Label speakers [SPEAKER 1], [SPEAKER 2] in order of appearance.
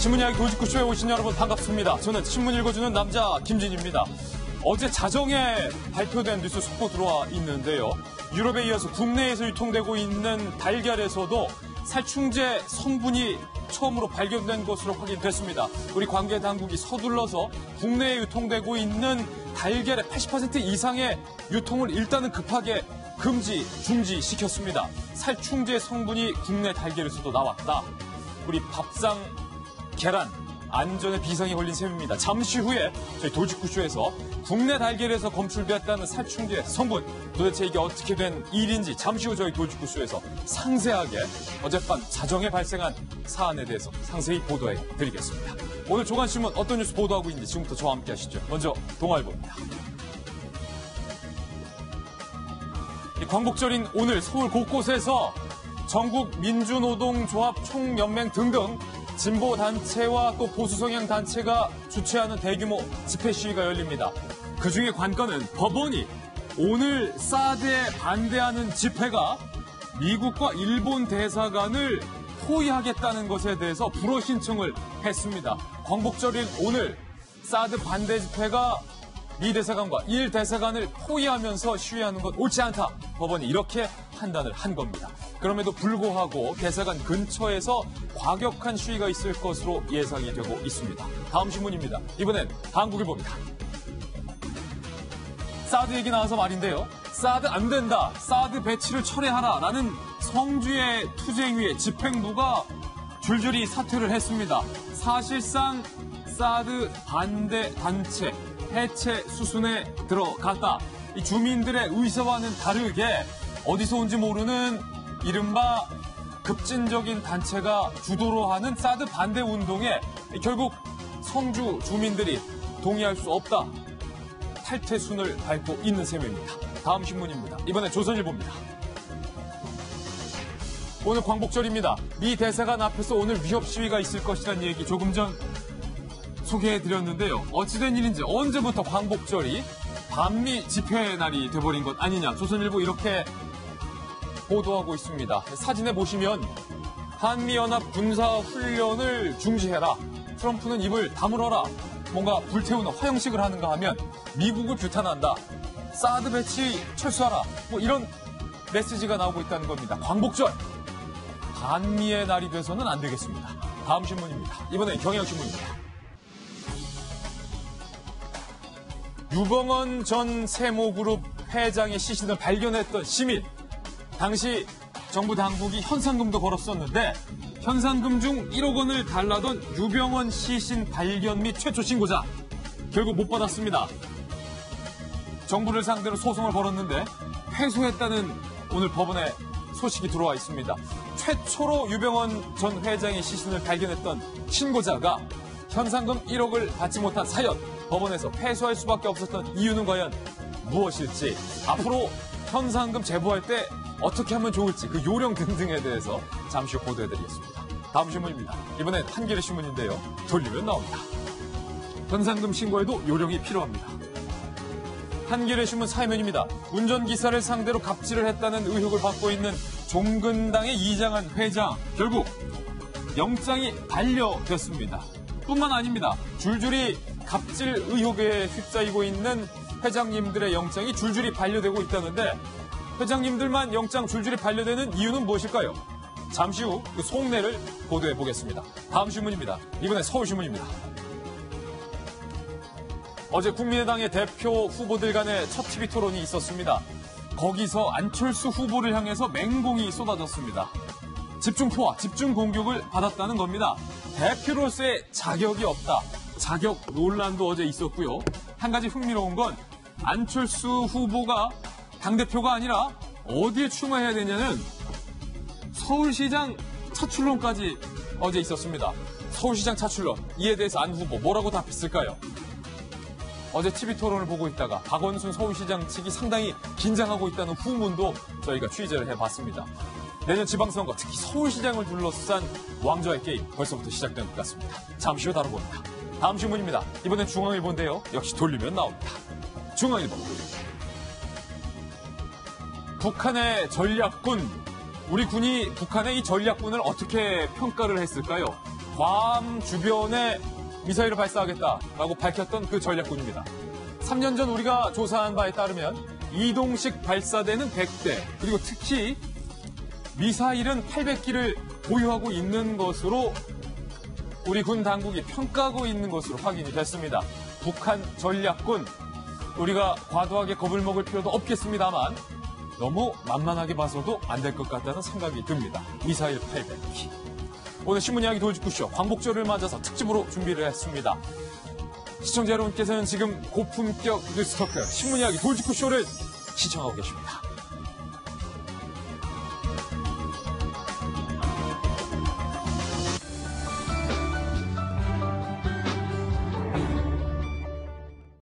[SPEAKER 1] 신문 이야기 도직구쇼에 오신 여러분 반갑습니다. 저는 신문 읽어주는 남자 김진입니다. 어제 자정에 발표된 뉴스 속보 들어와 있는데요. 유럽에 이어서 국내에서 유통되고 있는 달걀에서도 살충제 성분이 처음으로 발견된 것으로 확인됐습니다. 우리 관계 당국이 서둘러서 국내에 유통되고 있는 달걀의 80% 이상의 유통을 일단은 급하게 중지시켰습니다. 살충제 성분이 국내 달걀에서도 나왔다. 우리 밥상 계란 안전에 비상이 걸린 셈입니다. 잠시 후에 저희 도직구쇼에서 국내 달걀에서 검출되었다는 살충제 성분, 도대체 이게 어떻게 된 일인지 잠시 후 저희 도직구쇼에서 상세하게 어젯밤 자정에 발생한 사안에 대해서 상세히 보도해 드리겠습니다. 오늘 조간신문 어떤 뉴스 보도하고 있는지 지금부터 저와 함께 하시죠. 먼저 동아일보입니다. 광복절인 오늘 서울 곳곳에서 전국 민주노동조합 총연맹 등등 진보단체와 또 보수성향 단체가 주최하는 대규모 집회 시위가 열립니다. 그중에 관건은 법원이 오늘 사드에 반대하는 집회가 미국과 일본 대사관을 포위하겠다는 것에 대해서 불허 신청을 했습니다. 광복절인 오늘 사드 반대 집회가 미 대사관과 일 대사관을 포위하면서 시위하는 것 옳지 않다. 법원이 이렇게 판단을 한 겁니다. 그럼에도 불구하고 대사관 근처에서 과격한 시위가 있을 것으로 예상이 되고 있습니다. 다음 신문입니다. 이번엔 한국일보입니다. 사드 얘기 나와서 말인데요. 사드 안 된다. 사드 배치를 철회하라라는 성주의 투쟁위의 집행부가 줄줄이 사퇴를 했습니다. 사실상 사드 반대 단체 해체 수순에 들어갔다. 이 주민들의 의사와는 다르게 어디서 온지 모르는 이른바 급진적인 단체가 주도로 하는 사드 반대 운동에 결국 성주 주민들이 동의할 수 없다. 탈퇴순을 밟고 있는 셈입니다. 다음 신문입니다. 이번엔 조선일보입니다. 오늘 광복절입니다. 미 대사관 앞에서 오늘 위협 시위가 있을 것이라는 얘기 조금 전 소개해드렸는데요. 어찌된 일인지 언제부터 광복절이 반미 집회의 날이 돼버린 것 아니냐. 조선일보 이렇게 보도하고 있습니다. 사진에 보시면 한미연합 군사훈련을 중지해라. 트럼프는 입을 다물어라. 뭔가 불태우는 화형식을 하는가 하면 미국을 규탄한다. 사드 배치 철수하라. 뭐 이런 메시지가 나오고 있다는 겁니다. 광복절. 반미의 날이 돼서는 안 되겠습니다. 다음 신문입니다. 이번엔 경향신문입니다. 유병언 전 세모그룹 회장의 시신을 발견했던 시민. 당시 정부 당국이 현상금도 걸었었는데 현상금 중 1억 원을 달라던 유병언 시신 발견 및 최초 신고자 결국 못 받았습니다. 정부를 상대로 소송을 걸었는데 패소했다는 오늘 법원에 소식이 들어와 있습니다. 최초로 유병언 전 회장의 시신을 발견했던 신고자가 현상금 1억을 받지 못한 사연, 법원에서 패소할 수밖에 없었던 이유는 과연 무엇일지, 앞으로 현상금 제보할 때 어떻게 하면 좋을지 그 요령 등등에 대해서 잠시 후 보도해드리겠습니다. 다음 신문입니다. 이번엔 한겨레 신문인데요. 돌리면 나옵니다. 현상금 신고에도 요령이 필요합니다. 한겨레 신문 사회면입니다. 운전기사를 상대로 갑질을 했다는 의혹을 받고 있는 종근당의 이장한 회장, 결국 영장이 반려됐습니다. 뿐만 아닙니다. 줄줄이 갑질 의혹에 휩싸이고 있는 회장님들의 영장이 줄줄이 반려되고 있다는데 회장님들만 영장 줄줄이 반려되는 이유는 무엇일까요? 잠시 후 그 속내를 보도해 보겠습니다. 다음 신문입니다. 이번엔 서울신문입니다. 어제 국민의당의 대표 후보들 간의 첫 TV 토론이 있었습니다. 거기서 안철수 후보를 향해서 맹공이 쏟아졌습니다. 집중 포화, 집중 공격을 받았다는 겁니다. 대표로서의 자격이 없다. 자격 논란도 어제 있었고요. 한 가지 흥미로운 건 안철수 후보가 당대표가 아니라 어디에 출마해야 되냐는 서울시장 차출론까지 어제 있었습니다. 서울시장 차출론, 이에 대해서 안 후보 뭐라고 답했을까요? 어제 TV 토론을 보고 있다가 박원순 서울시장 측이 상당히 긴장하고 있다는 후문도 저희가 취재를 해봤습니다. 내년 지방선거, 특히 서울시장을 둘러싼 왕좌의 게임 벌써부터 시작된 것 같습니다. 잠시 후 다뤄봅니다. 다음 신문입니다. 이번엔 중앙일보인데요. 역시 돌리면 나옵니다. 중앙일보. 북한의 전략군. 우리 군이 북한의 이 전략군을 어떻게 평가를 했을까요? 괌 주변에 미사일을 발사하겠다라고 밝혔던 그 전략군입니다. 3년 전 우리가 조사한 바에 따르면 이동식 발사대는 100대, 그리고 특히 미사일은 800기를 보유하고 있는 것으로 우리 군 당국이 평가하고 있는 것으로 확인이 됐습니다. 북한 전략군, 우리가 과도하게 겁을 먹을 필요도 없겠습니다만 너무 만만하게 봐서도 안 될 것 같다는 생각이 듭니다. 미사일 800기. 오늘 신문 이야기 돌직구쇼 광복절을 맞아서 특집으로 준비를 했습니다. 시청자 여러분께서는 지금 고품격 뉴스토크 신문 이야기 돌직구쇼를 시청하고 계십니다.